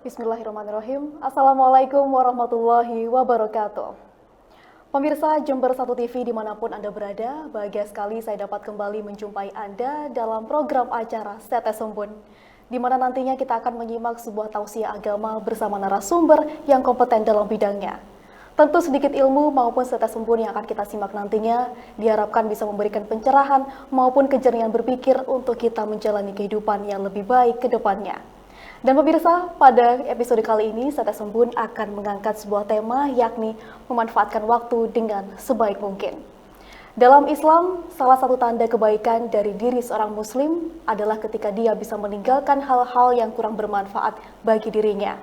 Bismillahirrahmanirrahim. Assalamualaikum warahmatullahi wabarakatuh. Pemirsa Jember 1 TV dimanapun Anda berada, bahagia sekali saya dapat kembali menjumpai Anda dalam program acara Setes Embun, di mana nantinya kita akan menyimak sebuah tausiah agama bersama narasumber yang kompeten dalam bidangnya. Tentu sedikit ilmu maupun setes embun yang akan kita simak nantinya diharapkan bisa memberikan pencerahan maupun kejernihan berpikir untuk kita menjalani kehidupan yang lebih baik ke depannya. Dan pemirsa, pada episode kali ini Setes Embun akan mengangkat sebuah tema, yakni memanfaatkan waktu dengan sebaik mungkin. Dalam Islam, salah satu tanda kebaikan dari diri seorang muslim adalah ketika dia bisa meninggalkan hal-hal yang kurang bermanfaat bagi dirinya.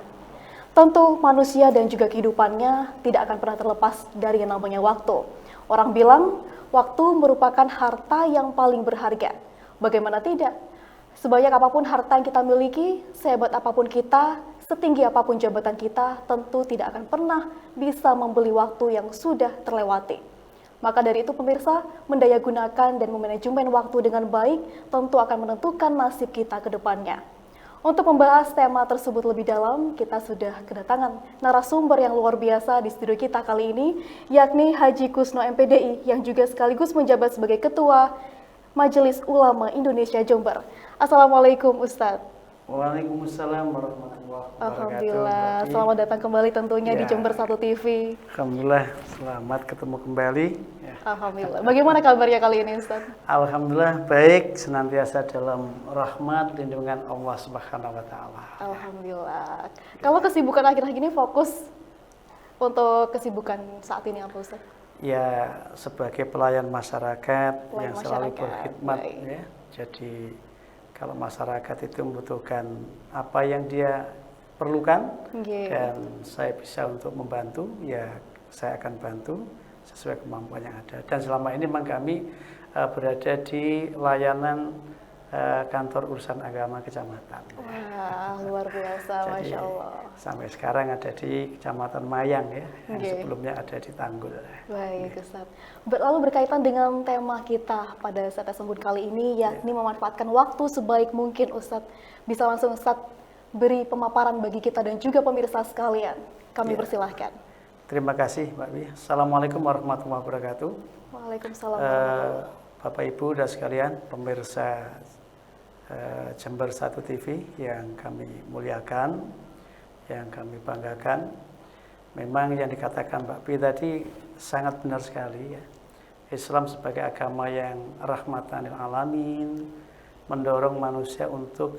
Tentu manusia dan juga kehidupannya tidak akan pernah terlepas dari yang namanya waktu. Orang bilang, waktu merupakan harta yang paling berharga. Bagaimana tidak? Sebanyak apapun harta yang kita miliki, sehebat apapun kita, setinggi apapun jabatan kita, tentu tidak akan pernah bisa membeli waktu yang sudah terlewati. Maka dari itu pemirsa, mendayagunakan dan memanajemen waktu dengan baik tentu akan menentukan nasib kita ke depannya. Untuk membahas tema tersebut lebih dalam, kita sudah kedatangan narasumber yang luar biasa di studio kita kali ini, yakni Haji Kusno MPDI, yang juga sekaligus menjabat sebagai Ketua Majelis Ulama Indonesia Jember. Assalamualaikum Ustadz. Waalaikumsalam warahmatullahi wabarakatuh. Alhamdulillah, selamat datang kembali tentunya di Jember 1 TV. Alhamdulillah, selamat ketemu kembali. Ya. Alhamdulillah. Bagaimana kabarnya kali ini Ustadz? Alhamdulillah baik, senantiasa dalam rahmat lindungan Allah Subhanahu wa taala. Alhamdulillah. Kalau kesibukan akhir-akhir ini fokus untuk kesibukan saat ini apa Ustadz? Ya, sebagai pelayan masyarakat yang selalu masyarakat, berkhidmat baik. ya. Jadi kalau masyarakat itu membutuhkan apa yang dia perlukan dan saya bisa untuk membantu, ya saya akan bantu sesuai kemampuan yang ada. Dan selama ini memang kami berada di layanan kantor urusan agama kecamatan. Wah, luar biasa, Jadi, Masya Allah. sampai sekarang ada di Kecamatan Mayang ya, yang sebelumnya ada di Tanggul. Baik, Ustaz. Lalu berkaitan dengan tema kita pada Setes Embun kali ini, yakni memanfaatkan waktu sebaik mungkin, Ustaz. Bisa langsung Ustaz beri pemaparan bagi kita dan juga pemirsa sekalian. Kami persilahkan. Terima kasih, Mbak Wi. Assalamualaikum warahmatullahi wabarakatuh. Waalaikumsalam. Bapak Ibu dan sekalian, pemirsa Jember 1 TV yang kami muliakan, yang kami banggakan. Memang yang dikatakan Mbak Pi tadi sangat benar sekali ya. Islam sebagai agama yang rahmatan lil alamin, mendorong manusia untuk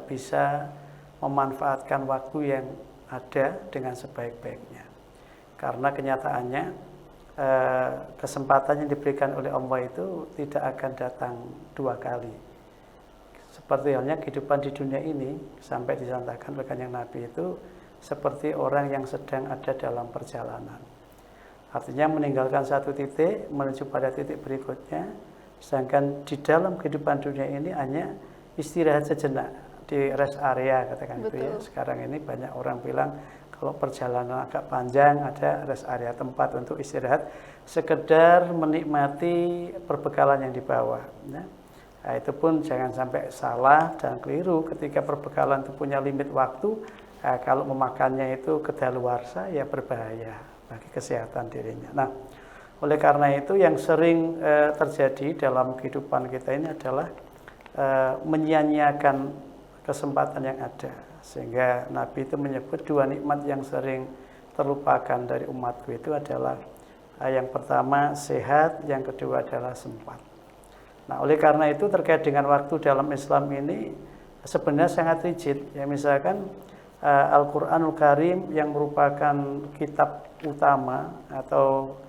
bisa memanfaatkan waktu yang ada dengan sebaik-baiknya. Karena kenyataannya kesempatan yang diberikan oleh Allah itu tidak akan datang dua kali. Seperti halnya kehidupan di dunia ini, sampai dicontohkan oleh Kanjeng Nabi itu seperti orang yang sedang ada dalam perjalanan. Artinya meninggalkan satu titik menuju pada titik berikutnya, sedangkan di dalam kehidupan dunia ini hanya istirahat sejenak di rest area, katakan itu ya. Sekarang ini banyak orang bilang kalau perjalanan agak panjang ada rest area, tempat untuk istirahat, sekedar menikmati perbekalan yang dibawa. Ya. Nah, itu pun jangan sampai salah dan keliru ketika perbekalan itu punya limit waktu. Kalau memakannya itu kedaluarsa ya berbahaya bagi kesehatan dirinya. Nah, oleh karena itu yang sering terjadi dalam kehidupan kita ini adalah menyia-nyiakan kesempatan yang ada. Sehingga Nabi itu menyebut dua nikmat yang sering terlupakan dari umatku itu adalah yang pertama sehat, yang kedua adalah sempat. Nah, oleh karena itu terkait dengan waktu dalam Islam ini sebenarnya sangat rigid. Ya, misalkan Al-Qur'anul Karim yang merupakan kitab utama atau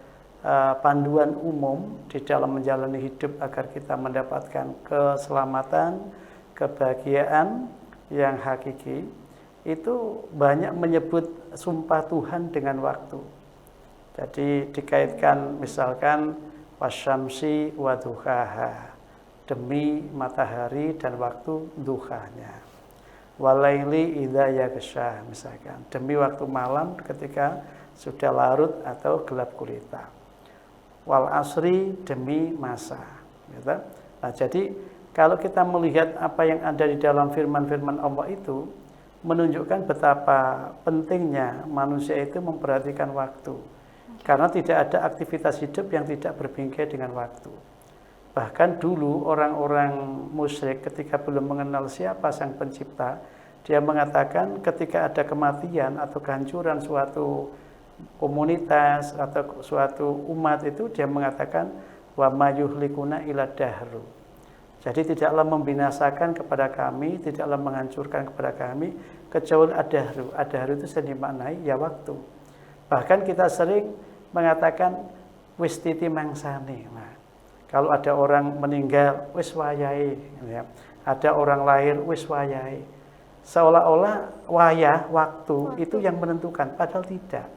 panduan umum di dalam menjalani hidup agar kita mendapatkan keselamatan, kebahagiaan, yang hakiki itu banyak menyebut sumpah Tuhan dengan waktu. Jadi dikaitkan misalkan wasyamsi wa duhaha, demi matahari dan waktu duhanya. Walaili idza yaghsha, misalkan demi waktu malam ketika sudah larut atau gelap gulita. Wal asri, demi masa, gitu. Nah, jadi kalau kita melihat apa yang ada di dalam firman-firman Allah itu menunjukkan betapa pentingnya manusia itu memperhatikan waktu. Karena tidak ada aktivitas hidup yang tidak berbingkai dengan waktu. Bahkan dulu orang-orang musyrik ketika belum mengenal siapa Sang Pencipta, dia mengatakan ketika ada kematian atau kehancuran suatu komunitas atau suatu umat itu, dia mengatakan wa mayuhlikuna ila dahru. Jadi tidaklah membinasakan kepada kami, tidaklah menghancurkan kepada kami kecuali adahru. Adahru itu sering dimaknai ya waktu. Bahkan kita sering mengatakan wis titi mangsane. Nah, kalau ada orang meninggal wis wayahe, ya. Ada orang lahir wis wayahe. Seolah-olah wayah waktu itu yang menentukan, padahal tidak.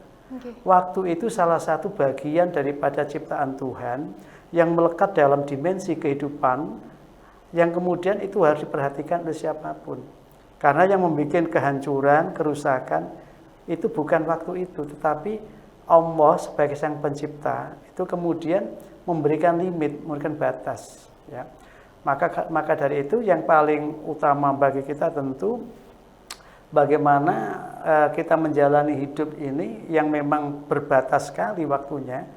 Waktu itu salah satu bagian daripada ciptaan Tuhan yang melekat dalam dimensi kehidupan, yang kemudian itu harus diperhatikan oleh siapapun. Karena yang membuat kehancuran, kerusakan itu bukan waktu itu, tetapi Allah sebagai Sang Pencipta itu kemudian memberikan limit, memberikan batas, ya. Maka dari itu yang paling utama bagi kita tentu bagaimana kita menjalani hidup ini yang memang berbatas sekali waktunya,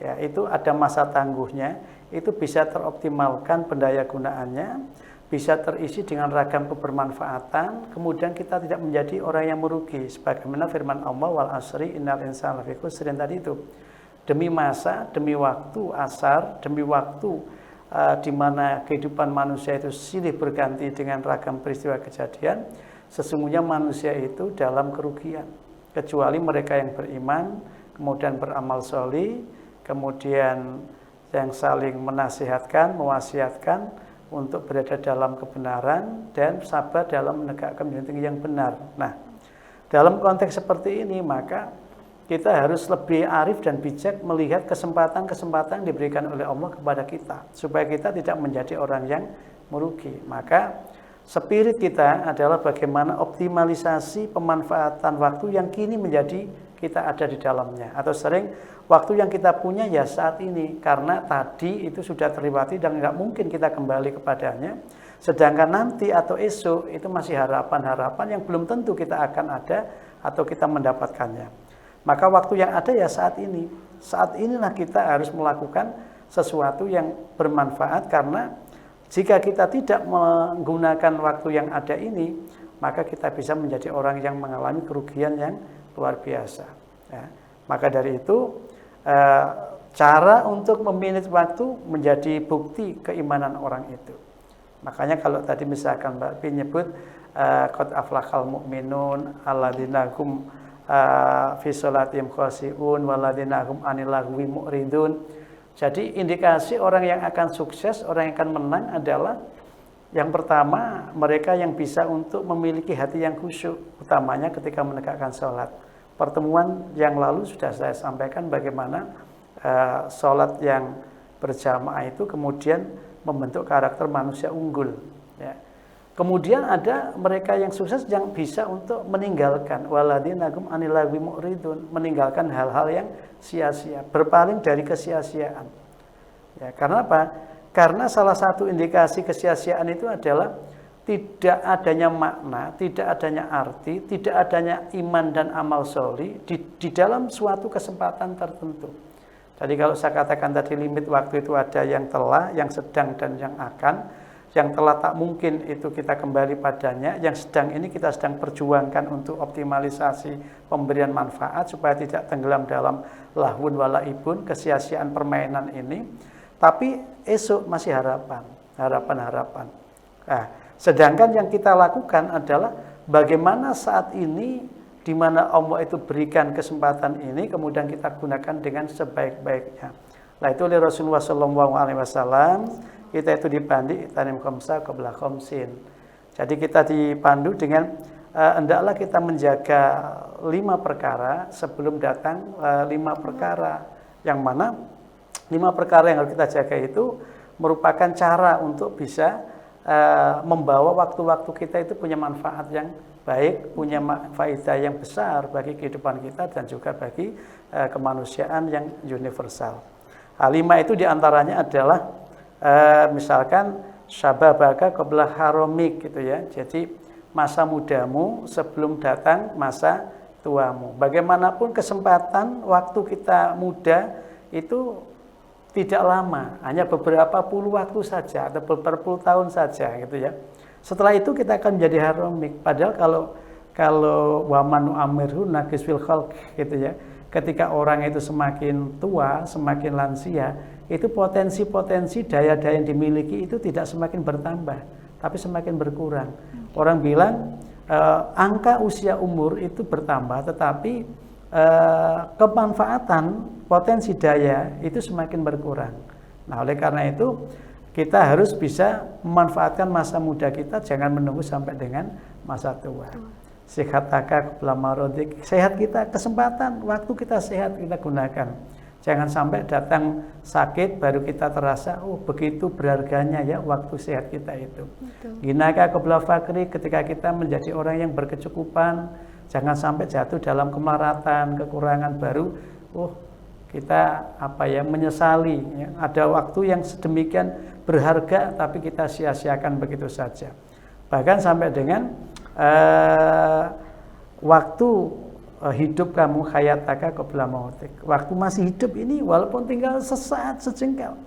ya, itu ada masa tangguhnya, itu bisa teroptimalkan pendaya gunaannya, bisa terisi dengan ragam kebermanfaatan, kemudian kita tidak menjadi orang yang merugi sebagaimana firman Allah wal asri innal insana lafi khusrin tadi itu. Demi masa, demi waktu asar, demi waktu di mana kehidupan manusia itu silih berganti dengan ragam peristiwa kejadian, sesungguhnya manusia itu dalam kerugian kecuali mereka yang beriman, kemudian beramal sholih, kemudian yang saling menasihatkan, mewasiatkan untuk berada dalam kebenaran dan sabar dalam menegakkan yang benar. Nah, dalam konteks seperti ini maka kita harus lebih arif dan bijak melihat kesempatan-kesempatan yang diberikan oleh Allah kepada kita supaya kita tidak menjadi orang yang merugi. Maka spirit kita adalah bagaimana optimalisasi pemanfaatan waktu yang kini menjadi kita ada di dalamnya, atau sering waktu yang kita punya ya saat ini, karena tadi itu sudah terlewati dan nggak mungkin kita kembali kepadanya, sedangkan nanti atau esok itu masih harapan-harapan yang belum tentu kita akan ada atau kita mendapatkannya. Maka waktu yang ada ya saat ini. Saat inilah kita harus melakukan sesuatu yang bermanfaat, karena jika kita tidak menggunakan waktu yang ada ini, maka kita bisa menjadi orang yang mengalami kerugian yang luar biasa. Ya. Maka dari itu, cara untuk memanage waktu menjadi bukti keimanan orang itu. Makanya kalau tadi misalkan Mbak Pi nyebut qad aflahal mu'minun alladzina hum fi sholatihim khashi'un walladzina hum 'anil lagwi mu'ridun. Jadi indikasi orang yang akan sukses, orang yang akan menang adalah yang pertama, mereka yang bisa untuk memiliki hati yang khusyuk, utamanya ketika menegakkan sholat. Pertemuan yang lalu sudah saya sampaikan bagaimana sholat yang berjamaah itu kemudian membentuk karakter manusia unggul. Ya. Kemudian ada mereka yang sukses yang bisa untuk meninggalkan walladzina hum 'anil lagwi mu'ridun, meninggalkan hal-hal yang sia-sia, berpaling dari kesia-siaan. Ya, karena apa? Karena salah satu indikasi kesia-siaan itu adalah tidak adanya makna, tidak adanya arti, tidak adanya iman dan amal sholih di dalam suatu kesempatan tertentu. Jadi kalau saya katakan tadi limit waktu itu ada yang telah, yang sedang dan yang akan. Yang telah tak mungkin itu kita kembali padanya, yang sedang ini kita sedang perjuangkan untuk optimalisasi pemberian manfaat supaya tidak tenggelam dalam lahwun walaibun, kesia-siaan permainan ini. Tapi esok masih harapan. Nah, sedangkan yang kita lakukan adalah bagaimana saat ini di mana Allah itu berikan kesempatan ini kemudian kita gunakan dengan sebaik-baiknya. Nah, itu oleh Rasulullah SAW kita itu dipandi tanim khamsa qabla khamsin. Jadi kita dipandu dengan hendaklah kita menjaga 5 perkara sebelum datang 5 perkara. Yang mana 5 perkara yang harus kita jaga itu merupakan cara untuk bisa membawa waktu-waktu kita itu punya manfaat yang baik, punya faedah yang besar bagi kehidupan kita dan juga bagi kemanusiaan yang universal. 5 itu diantaranya adalah misalkan syababaka qabla haramik gitu ya. Jadi masa mudamu sebelum datang masa tuamu. Bagaimanapun kesempatan waktu kita muda itu tidak lama, hanya beberapa puluh waktu saja atau beberapa puluh tahun saja gitu ya. Setelah itu kita akan menjadi haramik. Padahal kalau waman amirhu naqis fil khalq gitu ya. Ketika orang itu semakin tua, semakin lansia, itu potensi-potensi daya-daya yang dimiliki itu tidak semakin bertambah, tapi semakin berkurang. Orang bilang angka usia umur itu bertambah, tetapi kemanfaatan potensi daya itu semakin berkurang. Nah, oleh karena itu kita harus bisa memanfaatkan masa muda kita, jangan menunggu sampai dengan masa tua. Sihataka qabla marodik, sehat kita, kesempatan waktu kita sehat kita gunakan. Jangan sampai datang sakit baru kita terasa, oh begitu berharganya ya waktu sehat kita itu. Ginaka qabla fakri, ketika kita menjadi orang yang berkecukupan, jangan sampai jatuh dalam kemaratan, kekurangan baru, oh kita menyesali ya. Ada waktu yang sedemikian berharga tapi kita sia-siakan begitu saja. Bahkan sampai dengan waktu hidup kamu hayataka qabla mautik. Waktu masih hidup ini walaupun tinggal sesaat sejengkal,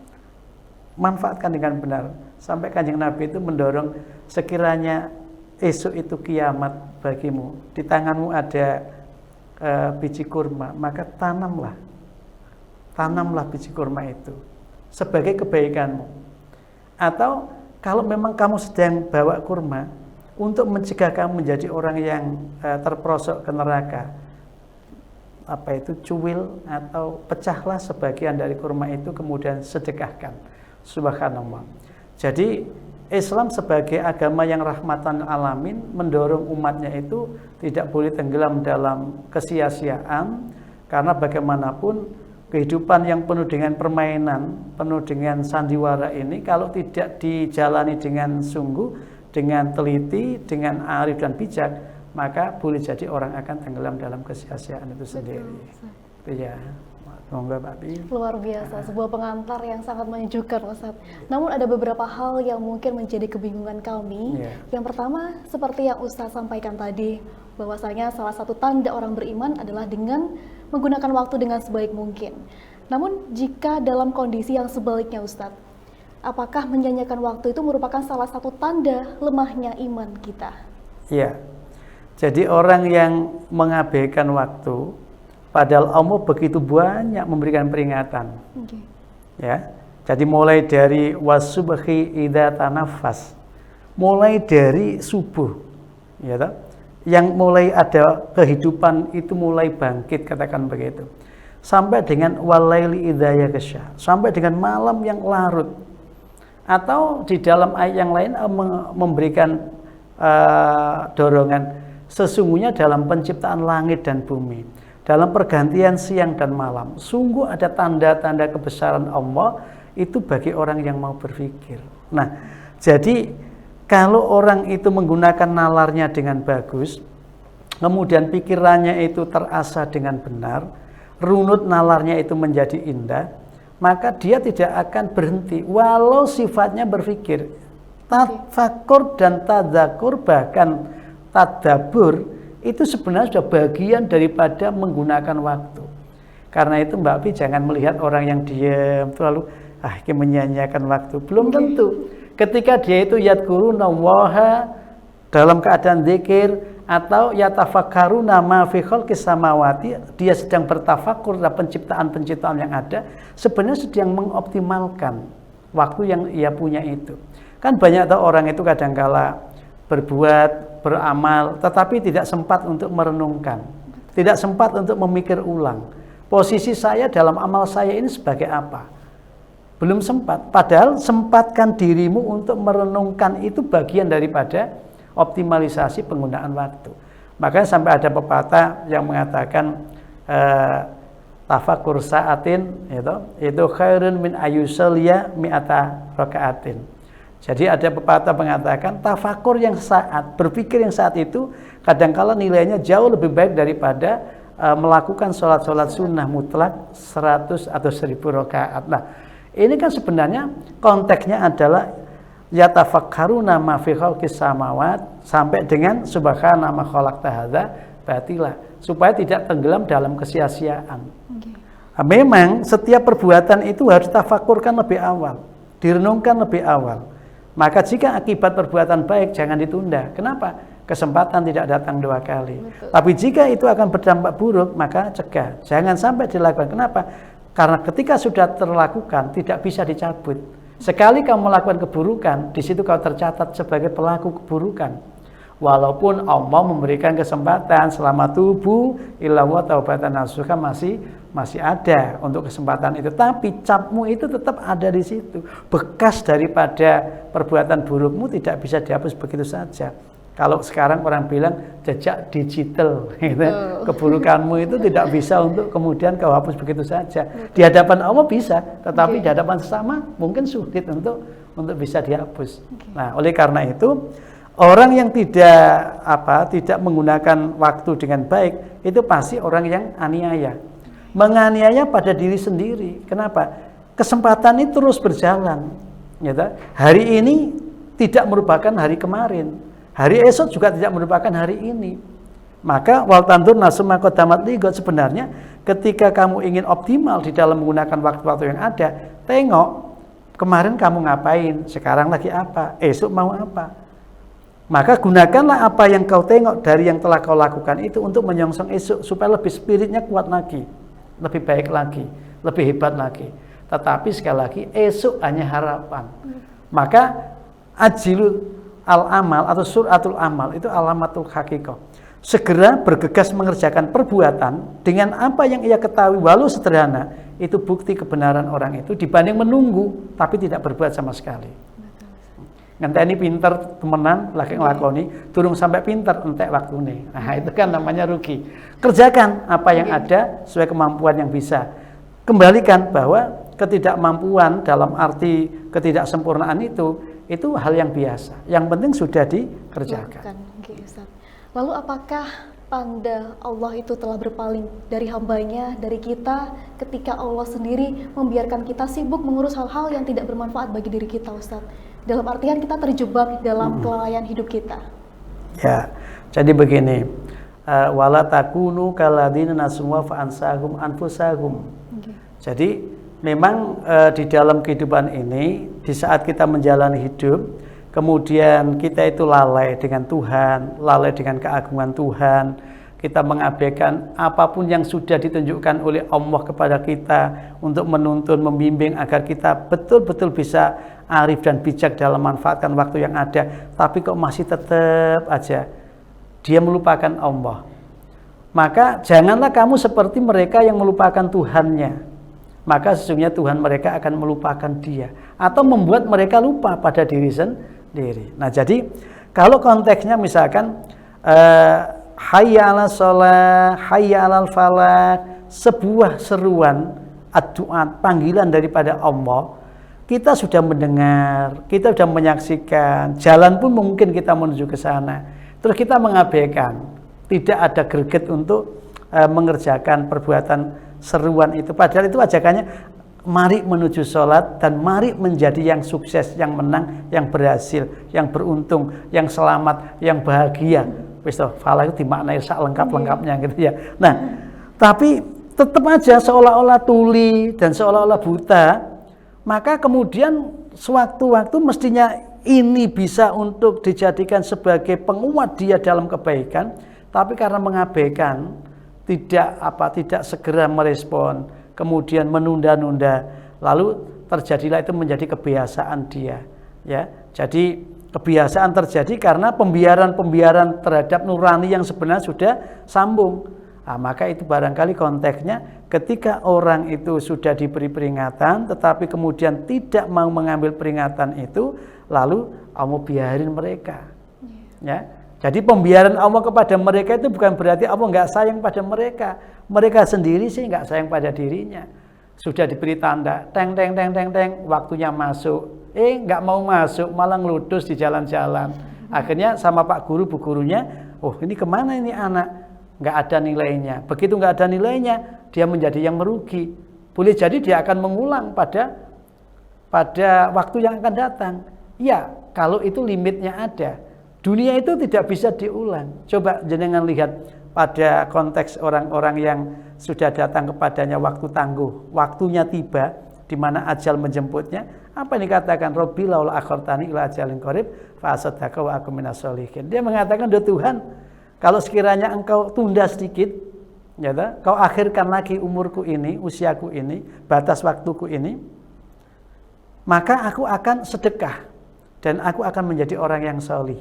manfaatkan dengan benar. Sampai Kanjeng Nabi itu mendorong, sekiranya esok itu kiamat bagimu, di tanganmu ada biji kurma, maka tanamlah biji kurma itu sebagai kebaikanmu. Atau kalau memang kamu sedang bawa kurma, untuk mencegah kamu menjadi orang yang terperosok ke neraka, cuwil atau pecahlah sebagian dari kurma itu kemudian sedekahkan. Subhanallah. Jadi Islam sebagai agama yang rahmatan alamin mendorong umatnya itu tidak boleh tenggelam dalam kesia-siaan, karena bagaimanapun kehidupan yang penuh dengan permainan, penuh dengan sandiwara ini kalau tidak dijalani dengan sungguh, dengan teliti, dengan arif dan bijak, maka boleh jadi orang akan tenggelam dalam kesia-siaan itu sendiri. Itu ya. Monggo Pak Bi. Luar biasa, sebuah pengantar yang sangat menyejukkan Ustaz. Namun ada beberapa hal yang mungkin menjadi kebingungan kami. Yang pertama, seperti yang Ustaz sampaikan tadi, bahwasanya salah satu tanda orang beriman adalah dengan menggunakan waktu dengan sebaik mungkin. Namun jika dalam kondisi yang sebaliknya Ustaz, apakah menyanyiakan waktu itu merupakan salah satu tanda lemahnya iman kita? Iya. Jadi orang yang mengabaikan waktu, padahal Allah begitu banyak memberikan peringatan. Ya. Jadi mulai dari wasubhi idza tanaffas, mulai dari subuh, ya toh, yang mulai ada kehidupan itu mulai bangkit, katakan begitu. Sampai dengan walaili idza yaghsha, sampai dengan malam yang larut. Atau di dalam ayat yang lain memberikan dorongan, sesungguhnya dalam penciptaan langit dan bumi, dalam pergantian siang dan malam, sungguh ada tanda-tanda kebesaran Allah itu bagi orang yang mau berpikir. Nah, jadi kalau orang itu menggunakan nalarnya dengan bagus, kemudian pikirannya itu terasa dengan benar, runut nalarnya itu menjadi indah, maka dia tidak akan berhenti walau sifatnya berpikir. Tafakur dan tadzakur, bahkan tadabur, itu sebenarnya sudah bagian daripada menggunakan waktu. Karena itu Mbak Pi jangan melihat orang yang diam terlalu ini menyanyiakan waktu. Belum tentu. Ketika dia itu yadkurunallaha dalam keadaan zikir, atau yatafakkaruna ma fi khalqis samawati, dia sedang bertafakur terhadap penciptaan-penciptaan yang ada, sebenarnya sedang mengoptimalkan waktu yang ia punya itu. Kan banyak tahu orang itu kadangkala berbuat, beramal, tetapi tidak sempat untuk merenungkan, tidak sempat untuk memikir ulang. Posisi saya dalam amal saya ini sebagai apa? Belum sempat. Padahal sempatkan dirimu untuk merenungkan, itu bagian daripada optimalisasi penggunaan waktu. Makanya sampai ada pepatah yang mengatakan tafakur sa'atin itu khairun min ayusalya mi'ata raka'atin. Jadi ada pepatah mengatakan tafakur yang saat, berpikir yang saat itu kadangkala nilainya jauh lebih baik daripada melakukan sholat-sholat sunnah mutlak 100 atau 1000 rakaat. Nah, ini kan sebenarnya konteksnya adalah yatafakkaruna ma fi khalqis samawat sampai dengan subhana ma khalaqta hadza batila, supaya tidak tenggelam dalam kesia-siaan. Nah, memang setiap perbuatan itu harus tafakurkan lebih awal, direnungkan lebih awal. Maka jika akibat perbuatan baik jangan ditunda. Kenapa? Kesempatan tidak datang 2 kali. Betul. Tapi jika itu akan berdampak buruk, maka cegah. Jangan sampai dilakukan. Kenapa? Karena ketika sudah terlakukan tidak bisa dicabut. Sekali kamu melakukan keburukan, di situ kau tercatat sebagai pelaku keburukan. Walaupun Allah memberikan kesempatan selama tubuh illa wa taubatan nasuha masih ada untuk kesempatan itu, tapi capmu itu tetap ada di situ. Bekas daripada perbuatan burukmu tidak bisa dihapus begitu saja. Kalau sekarang orang bilang jejak digital, gitu. Keburukanmu itu tidak bisa untuk kemudian kau hapus begitu saja. Di hadapan Allah bisa, tetapi di hadapan sesama mungkin sulit untuk bisa dihapus. Nah, oleh karena itu orang yang tidak menggunakan waktu dengan baik itu pasti orang yang aniaya. Menganiaya pada diri sendiri. Kenapa? Kesempatan ini terus berjalan. Gitu. Hari ini tidak merupakan hari kemarin. Hari esok juga tidak merupakan hari ini. Maka wal tandur nasuma qaddamat ligot, sebenarnya ketika kamu ingin optimal di dalam menggunakan waktu-waktu yang ada, tengok kemarin kamu ngapain, sekarang lagi apa, esok mau apa. Maka gunakanlah apa yang kau tengok dari yang telah kau lakukan itu untuk menyongsong esok supaya lebih spiritnya kuat lagi, lebih baik lagi, lebih hebat lagi. Tetapi sekali lagi esok hanya harapan. Maka ajilu al-amal atau suratul amal itu alamatul hakikoh. Segera bergegas mengerjakan perbuatan dengan apa yang ia ketahui walau sederhana, itu bukti kebenaran orang itu dibanding menunggu tapi tidak berbuat sama sekali. Ngenteni pinter temenan lagi ngelakoni durung sampai pinter entek waktune. Nah, itu kan namanya rugi. Kerjakan apa yang ada sesuai kemampuan yang bisa. Kembalikan bahwa ketidakmampuan dalam arti ketidaksempurnaan itu hal yang biasa. Yang penting sudah dikerjakan. Oke, Ustaz. Lalu apakah tanda Allah itu telah berpaling dari hambanya, dari kita, ketika Allah sendiri membiarkan kita sibuk mengurus hal-hal yang tidak bermanfaat bagi diri kita, Ustaz? Dalam artian kita terjebak dalam kelalaian hidup kita. Ya, jadi begini, wala takunu kalladina nasumwa fa'ansahum anfusahum. Jadi memang di dalam kehidupan ini, di saat kita menjalani hidup, kemudian kita itu lalai dengan Tuhan, lalai dengan keagungan Tuhan, kita mengabaikan apapun yang sudah ditunjukkan oleh Allah kepada kita untuk menuntun, membimbing agar kita betul-betul bisa arif dan bijak dalam memanfaatkan waktu yang ada, tapi kok masih tetap aja dia melupakan Allah. Maka janganlah kamu seperti mereka yang melupakan Tuhannya, maka sesungguhnya Tuhan mereka akan melupakan dia atau membuat mereka lupa pada diri sendiri. Nah, jadi kalau konteksnya misalkan hayya 'alas shalah, hayya 'alal falah, sebuah seruan ad-du'a, panggilan daripada Allah, kita sudah mendengar, kita sudah menyaksikan, jalan pun mungkin kita menuju ke sana. Terus kita mengabaikan, tidak ada greget untuk mengerjakan perbuatan seruan itu. Padahal itu ajakannya, mari menuju sholat dan mari menjadi yang sukses, yang menang, yang berhasil, yang beruntung, yang selamat, yang bahagia. Wis toh, falah itu dimaknai sak lengkap-lengkapnya gitu ya. Nah, tapi tetap aja seolah-olah tuli dan seolah-olah buta. Maka kemudian sewaktu-waktu mestinya ini bisa untuk dijadikan sebagai penguat dia dalam kebaikan, tapi karena mengabaikan, tidak segera merespon, kemudian menunda-nunda, lalu terjadilah itu menjadi kebiasaan dia, ya. Jadi kebiasaan terjadi karena pembiaran terhadap nurani yang sebenarnya sudah sambung. Nah, maka itu barangkali konteksnya ketika orang itu sudah diberi peringatan tetapi kemudian tidak mau mengambil peringatan itu, lalu Allah biarin mereka. Ya. Jadi pembiaran Allah kepada mereka itu bukan berarti Allah nggak sayang pada mereka. Mereka sendiri sih nggak sayang pada dirinya. Sudah diberi tanda, teng, waktunya masuk. Nggak mau masuk, malah ngeludus di jalan-jalan. Akhirnya sama Pak Guru, Bu Gurunya, oh ini kemana ini anak? Nggak ada nilainya. Begitu nggak ada nilainya, dia menjadi yang merugi. Boleh jadi dia akan mengulang pada waktu yang akan datang. Ya, kalau itu limitnya ada. Dunia itu tidak bisa diulang. Coba jenengan lihat pada konteks orang-orang yang sudah datang kepadanya waktu tangguh, waktunya tiba, di mana ajal menjemputnya. Apa yang dikatakan? Robbi laula akhartani ila ajalin qarib fa asaddaqa wa aku minas sholihin. Dia mengatakan, "Duh Tuhan, kalau sekiranya Engkau tunda sedikit, ya, Kau akhirkan lagi umurku ini, usiaku ini, batas waktuku ini, maka aku akan sedekah dan aku akan menjadi orang yang sholih."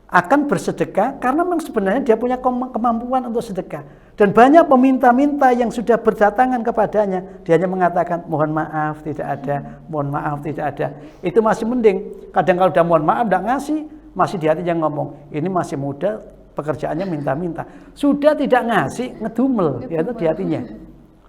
Akan bersedekah karena memang sebenarnya dia punya kemampuan untuk sedekah. Dan banyak peminta-minta yang sudah berdatangan kepadanya, dia hanya mengatakan mohon maaf tidak ada, mohon maaf tidak ada. Itu masih mending. Kadang kalau udah mohon maaf tidak ngasih, masih di hatinya ngomong, ini masih muda, pekerjaannya minta-minta. Sudah tidak ngasih, ngedumel ya, itu di hatinya.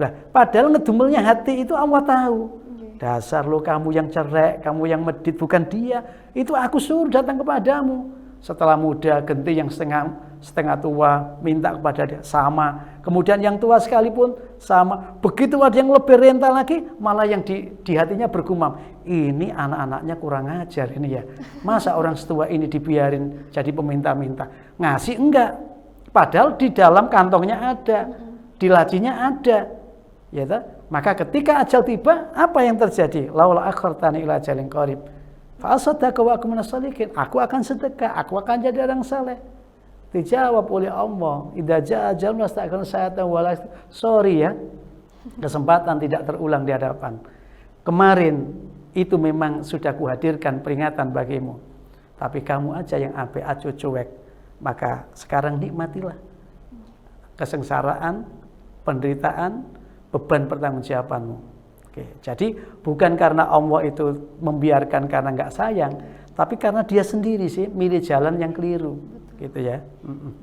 Nah, padahal ngedumelnya hati itu Allah tahu. Dasar lo kamu yang cerek, kamu yang medit, bukan dia. Itu aku suruh datang kepadamu. Setelah muda ganti yang setengah tua, minta kepada dia sama. Kemudian yang tua sekalipun sama. Begitu ada yang lebih rental lagi, malah yang di hatinya bergumam, ini anak-anaknya kurang ajar ini ya. Masa orang setua ini dibiarin jadi peminta-minta? Ngasih enggak? Padahal di dalam kantongnya ada, di lacinya ada. Ya toh? Maka ketika ajal tiba, apa yang terjadi? Laula akhartani ila ajalin qarib fa asaddaqa wa aku minas sholihin. Aku akan sedekah, aku akan jadi orang saleh. Dijawab oleh Allah, idza jaa ajalun wasta'khiruna sa'atan wala. Sorry ya, kesempatan tidak terulang di hadapan. Kemarin itu memang sudah kuhadirkan peringatan bagimu, tapi kamu aja yang ape acu cuek. Maka sekarang nikmatilah kesengsaraan, penderitaan, beban pertanggungjawabanmu. Oke, jadi bukan karena Allah itu membiarkan karena nggak sayang, tapi karena dia sendiri sih milih jalan yang keliru. Gitu ya.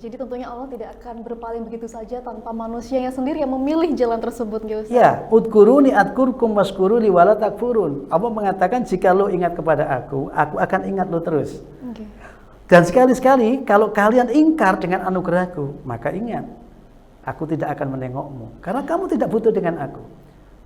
Jadi tentunya Allah tidak akan berpaling begitu saja tanpa manusianya sendiri yang memilih jalan tersebut, Ustaz. Ya, udkuruni adkurkum waskuruli wala takfurun. Allah mengatakan jika lo ingat kepada aku akan ingat lo terus. Okay. Dan sekali-sekali kalau kalian ingkar dengan anugerahku, maka ingat, aku tidak akan menengokmu karena kamu tidak butuh dengan aku.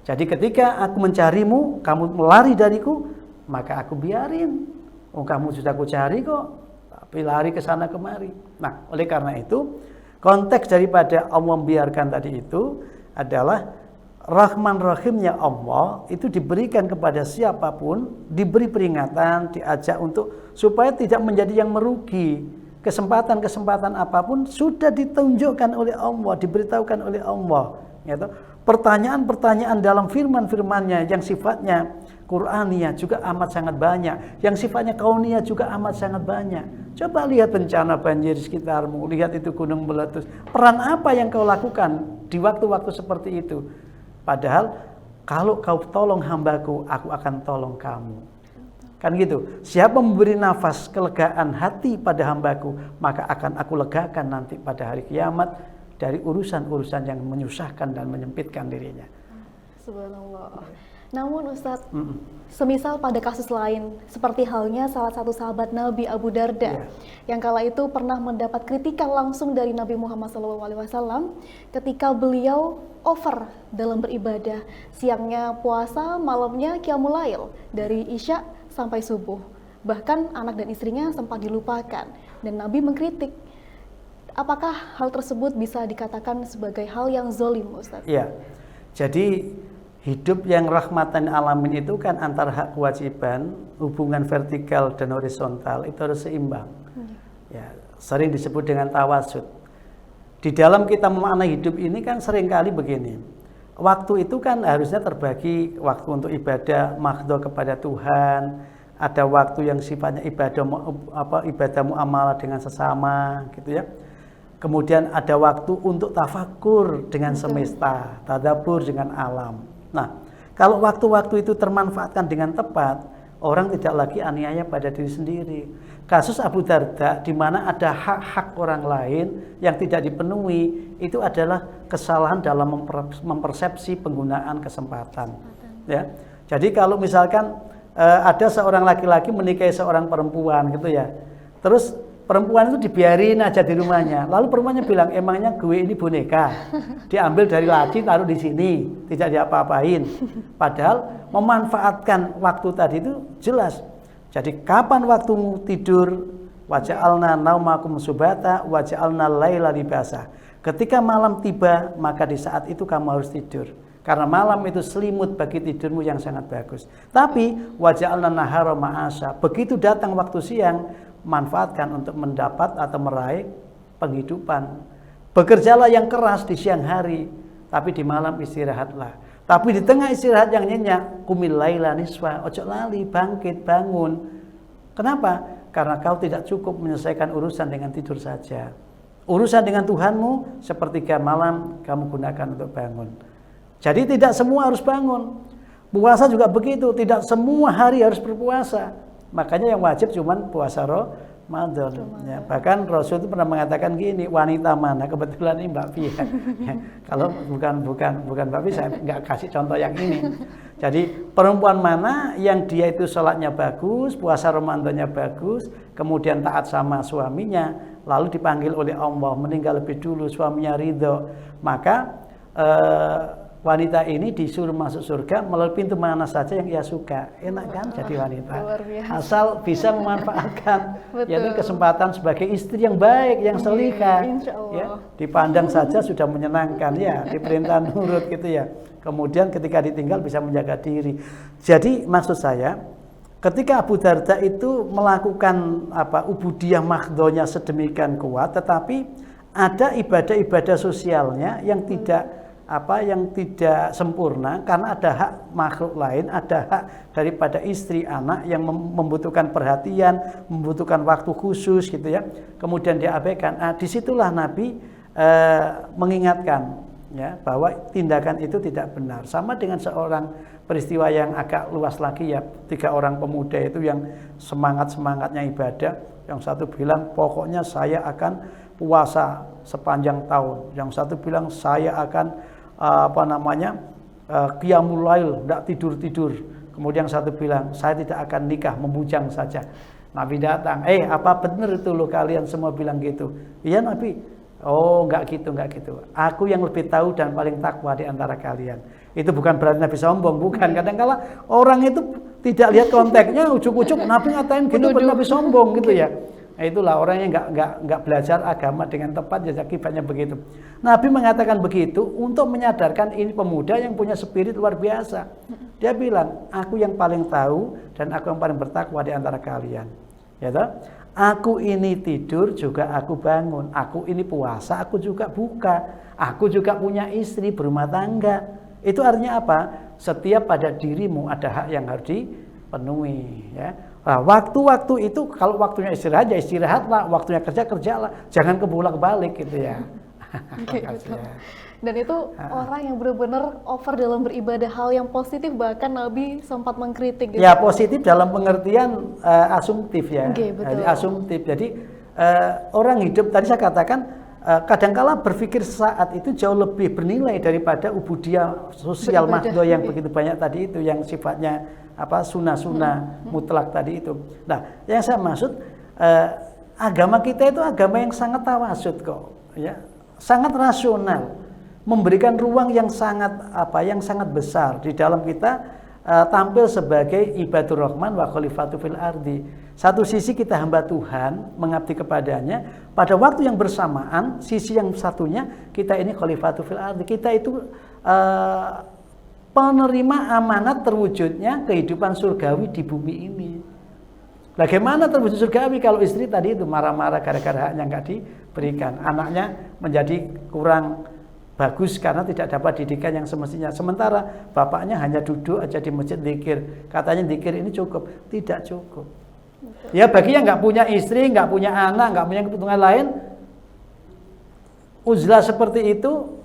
Jadi ketika aku mencarimu, kamu melari dariku, maka aku biarin. Oh, kamu sudah aku cari kok. Tapi lari ke sana kemari. Nah, oleh karena itu, konteks daripada Allah membiarkan tadi itu adalah Rahman Rahimnya Allah itu diberikan kepada siapapun, diberi peringatan, diajak untuk supaya tidak menjadi yang merugi. Kesempatan-kesempatan apapun sudah ditunjukkan oleh Allah, diberitahukan oleh Allah. Gitu. Pertanyaan-pertanyaan dalam firman-firmannya yang sifatnya Qur'aniyah juga amat sangat banyak, yang sifatnya kauniyah juga amat sangat banyak. Coba lihat bencana banjir di sekitarmu, lihat itu gunung meletus. Peran apa yang kau lakukan di waktu-waktu seperti itu? Padahal kalau kau tolong hambaku, aku akan tolong kamu. Kan gitu. Siapa memberi nafas kelegaan hati pada hambaku, maka akan aku legakan nanti pada hari kiamat dari urusan-urusan yang menyusahkan dan menyempitkan dirinya. Subhanallah. Namun Ustadz, semisal pada kasus lain, seperti halnya salah satu sahabat Nabi Abu Darda, yang kala itu pernah mendapat kritikan langsung dari Nabi Muhammad SAW ketika beliau over dalam beribadah, siangnya puasa, malamnya qiyamul lail, dari Isya sampai subuh. Bahkan anak dan istrinya sempat dilupakan, dan Nabi mengkritik. Apakah hal tersebut bisa dikatakan sebagai hal yang zalim, Ustaz? Iya. Jadi hidup yang rahmatan alamin itu kan antara hak kewajiban, hubungan vertikal dan horizontal itu harus seimbang. Ya, sering disebut dengan tawasud. Di dalam kita memaknai hidup ini kan seringkali begini. Waktu itu kan harusnya terbagi waktu untuk ibadah mahdhah kepada Tuhan, ada waktu yang sifatnya ibadah muamalah dengan sesama, gitu ya. Kemudian ada waktu untuk tafakur dengan semesta, tadabbur dengan alam. Nah, kalau waktu-waktu itu termanfaatkan dengan tepat, orang tidak lagi aniaya pada diri sendiri. Kasus Abu Darda di mana ada hak-hak orang lain yang tidak dipenuhi, itu adalah kesalahan dalam mempersepsi penggunaan kesempatan. Ya. Jadi kalau misalkan ada seorang laki-laki menikahi seorang perempuan gitu ya, terus perempuan itu dibiarin aja di rumahnya, lalu perempuannya bilang, emangnya gue ini boneka, diambil dari laci taruh di sini, tidak diapa-apain. Padahal memanfaatkan waktu tadi itu jelas. Jadi kapan waktumu tidur, waja'alna naumakum subata waja'alna laila libasa. Ketika malam tiba, maka di saat itu kamu harus tidur. Karena malam itu selimut bagi tidurmu yang sangat bagus. Tapi waja'alna nahara ma'asya. Begitu datang waktu siang, manfaatkan untuk mendapat atau meraih penghidupan. Bekerjalah yang keras di siang hari, tapi di malam istirahatlah. Tapi di tengah istirahat yang nyenyak, kumil laila niswa, ojo lali, bangkit, bangun. Kenapa? Karena kau tidak cukup menyelesaikan urusan dengan tidur saja. Urusan dengan Tuhanmu, sepertiga malam kamu gunakan untuk bangun. Jadi tidak semua harus bangun. Puasa juga begitu, tidak semua hari harus berpuasa. Makanya yang wajib cuman puasa Ramadan. Ya, bahkan Rasul itu pernah mengatakan gini, wanita mana, kebetulan ini Mbak Fi ya. Ya, kalau bukan Mbak Fi, saya nggak kasih contoh yang ini. Jadi perempuan mana yang dia itu sholatnya bagus, puasa Ramadannya bagus, kemudian taat sama suaminya, lalu dipanggil oleh Allah meninggal lebih dulu, suaminya ridho, maka wanita ini disuruh masuk surga melalui pintu mana saja yang ia suka. Enak kan jadi wanita? Asal bisa memanfaatkan yaitu kesempatan sebagai istri yang baik, yang selihah. Ya, dipandang saja sudah menyenangkan ya, diperintah nurut gitu ya. Kemudian ketika ditinggal bisa menjaga diri. Jadi maksud saya, ketika Abu Darda itu melakukan ubudiyah mahdhonya sedemikian kuat, tetapi ada ibadah-ibadah sosialnya yang tidak sempurna karena ada hak makhluk lain, ada hak daripada istri, anak yang membutuhkan perhatian, membutuhkan waktu khusus gitu ya. Kemudian diabaikan. Disitulah Nabi mengingatkan ya bahwa tindakan itu tidak benar. Sama dengan seorang peristiwa yang agak luas lagi ya, 3 orang pemuda itu yang semangatnya ibadah. Yang satu bilang pokoknya saya akan puasa sepanjang tahun. Yang satu bilang saya akan qiyamul lail, tidak tidur. Kemudian satu bilang saya tidak akan nikah, membujang saja. Nabi datang, apa benar itu loh kalian semua bilang gitu? Iya Nabi. Oh enggak gitu. Aku yang lebih tahu dan paling takwa di antara kalian. Itu bukan berarti Nabi sombong, bukan. Kadang-kala orang itu tidak lihat konteksnya, ujuk-ujuk Nabi ngatain gitu, Nabi sombong gitu ya. Nah, itulah orang yang nggak belajar agama dengan tepat, ya akibatnya begitu. Nabi mengatakan begitu untuk menyadarkan ini pemuda yang punya spirit luar biasa. Dia bilang, aku yang paling tahu dan aku yang paling bertakwa di antara kalian. Ya toh? Aku ini tidur juga aku bangun, aku ini puasa aku juga buka, aku juga punya istri berumah tangga. Itu artinya apa? Setiap pada dirimu ada hak yang harus dipenuhi. Ya. Nah, waktu-waktu itu kalau waktunya istirahat ya istirahatlah, waktunya kerja kerjalah, jangan kebolak-balik gitu ya. Gitu. Dan itu orang yang benar-benar over dalam beribadah, hal yang positif, bahkan Nabi sempat mengkritik gitu. Ya positif dalam pengertian asumtif ya. Betul. Asumtif. Jadi orang hidup tadi saya katakan kadangkala berpikir sesaat itu jauh lebih bernilai daripada ubudiyah sosial mahdhoh yang begitu banyak tadi itu, yang sifatnya sunnah-sunnah mutlak tadi itu. Nah, yang saya maksud agama kita itu agama yang sangat tawasud kok, ya, sangat rasional. Memberikan ruang yang sangat besar di dalam kita tampil sebagai ibadur rahman wa khalifatu fil ardi. Satu sisi kita hamba Tuhan, mengabdi kepadanya, pada waktu yang bersamaan sisi yang satunya kita ini khalifatu fil ardi. Kita itu penerima amanat terwujudnya kehidupan surgawi di bumi ini. Bagaimana terwujud surgawi kalau istri tadi itu marah-marah gara-gara haknya nggak diberikan, anaknya menjadi kurang bagus karena tidak dapat didikan yang semestinya. Sementara bapaknya hanya duduk aja di masjid zikir. Katanya zikir ini cukup. Tidak cukup. Ya bagi yang nggak punya istri, nggak punya anak, nggak punya kebutuhan lain, uzlah seperti itu,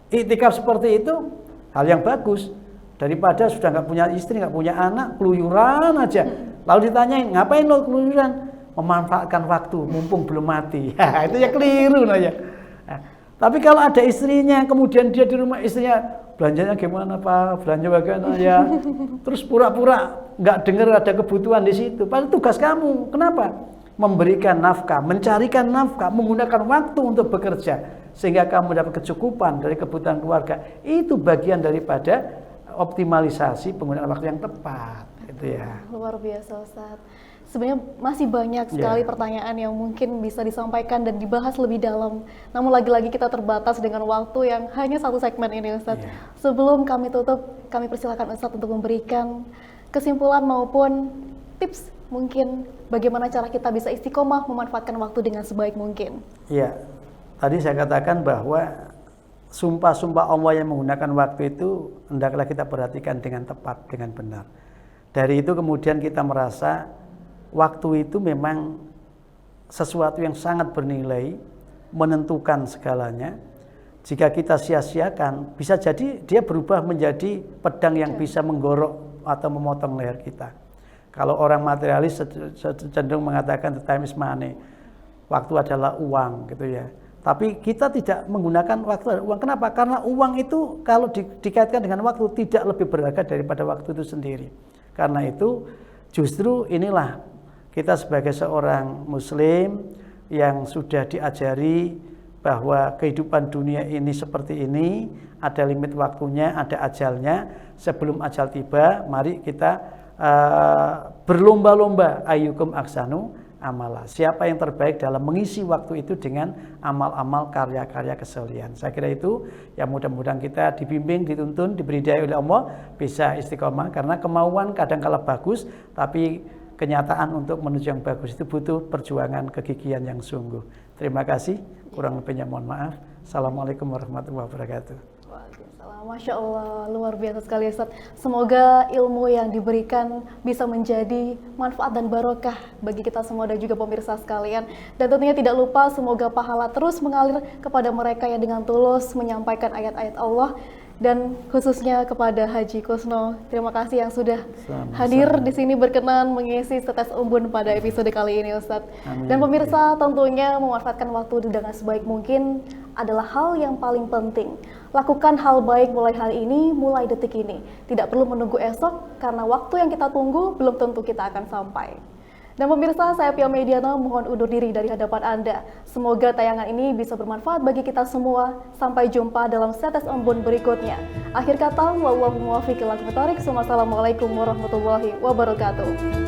iktikaf seperti itu, hal yang bagus. Daripada sudah nggak punya istri, nggak punya anak, keluyuran aja. Lalu ditanyain, ngapain lo keluyuran? Memanfaatkan waktu, mumpung belum mati. Ya, itu ya keliru lah ya. Nah, tapi kalau ada istrinya, kemudian dia di rumah istrinya, belanjanya gimana Pak? Belanja bagaimana ya? Terus pura-pura nggak dengar ada kebutuhan di situ. Padahal tugas kamu, kenapa? Memberikan nafkah, mencarikan nafkah, menggunakan waktu untuk bekerja. Sehingga kamu dapat kecukupan dari kebutuhan keluarga. Itu bagian daripada optimalisasi penggunaan waktu yang tepat, gitu ya. Luar biasa Ustadz. Sebenarnya masih banyak sekali pertanyaan yang mungkin bisa disampaikan dan dibahas lebih dalam. Namun lagi-lagi kita terbatas dengan waktu yang hanya satu segmen ini Ustadz. Sebelum kami tutup, kami persilakan Ustadz untuk memberikan kesimpulan maupun tips mungkin bagaimana cara kita bisa istiqomah memanfaatkan waktu dengan sebaik mungkin. Iya, tadi saya katakan bahwa sumpah-sumpah Allah yang menggunakan waktu itu hendaklah kita perhatikan dengan tepat, dengan benar. Dari itu kemudian kita merasa waktu itu memang sesuatu yang sangat bernilai, menentukan segalanya. Jika kita sia-siakan, bisa jadi dia berubah menjadi pedang yang bisa menggorok atau memotong leher kita. Kalau orang materialis cenderung mengatakan the time is money, waktu adalah uang, gitu ya. Tapi kita tidak menggunakan waktu dan uang. Kenapa? Karena uang itu kalau dikaitkan dengan waktu tidak lebih berharga daripada waktu itu sendiri. Karena itu justru inilah kita sebagai seorang muslim yang sudah diajari bahwa kehidupan dunia ini seperti ini, ada limit waktunya, ada ajalnya. Sebelum ajal tiba, mari kita berlomba-lomba ayyukum ahsanu amala. Siapa yang terbaik dalam mengisi waktu itu dengan amal-amal karya-karya keselian. Saya kira itu yang mudah-mudahan kita dibimbing, dituntun, diberi daya oleh Allah bisa istiqomah, karena kemauan kadang-kala bagus, tapi kenyataan untuk menuju yang bagus itu butuh perjuangan kegigihan yang sungguh. Terima kasih, kurang lebihnya mohon maaf. Assalamualaikum warahmatullahi wabarakatuh. Masya Allah, luar biasa sekali Ustadz. Semoga ilmu yang diberikan bisa menjadi manfaat dan barokah bagi kita semua dan juga pemirsa sekalian. Dan tentunya tidak lupa semoga pahala terus mengalir kepada mereka yang dengan tulus menyampaikan ayat-ayat Allah. Dan khususnya kepada Haji Kusno, terima kasih yang sudah hadir di sini berkenan mengisi Tetes Umbun pada episode kali ini Ustadz. Dan pemirsa, tentunya memanfaatkan waktu dengan sebaik mungkin adalah hal yang paling penting. Lakukan hal baik mulai hari ini, mulai detik ini. Tidak perlu menunggu esok, karena waktu yang kita tunggu belum tentu kita akan sampai. Dan pemirsa, saya Pia Mediana mohon undur diri dari hadapan Anda. Semoga tayangan ini bisa bermanfaat bagi kita semua. Sampai jumpa dalam Tetes Umbun berikutnya. Akhir kata, wallahu muwaffiq ila aqwamit thoriq. Wassalamualaikum warahmatullahi wabarakatuh.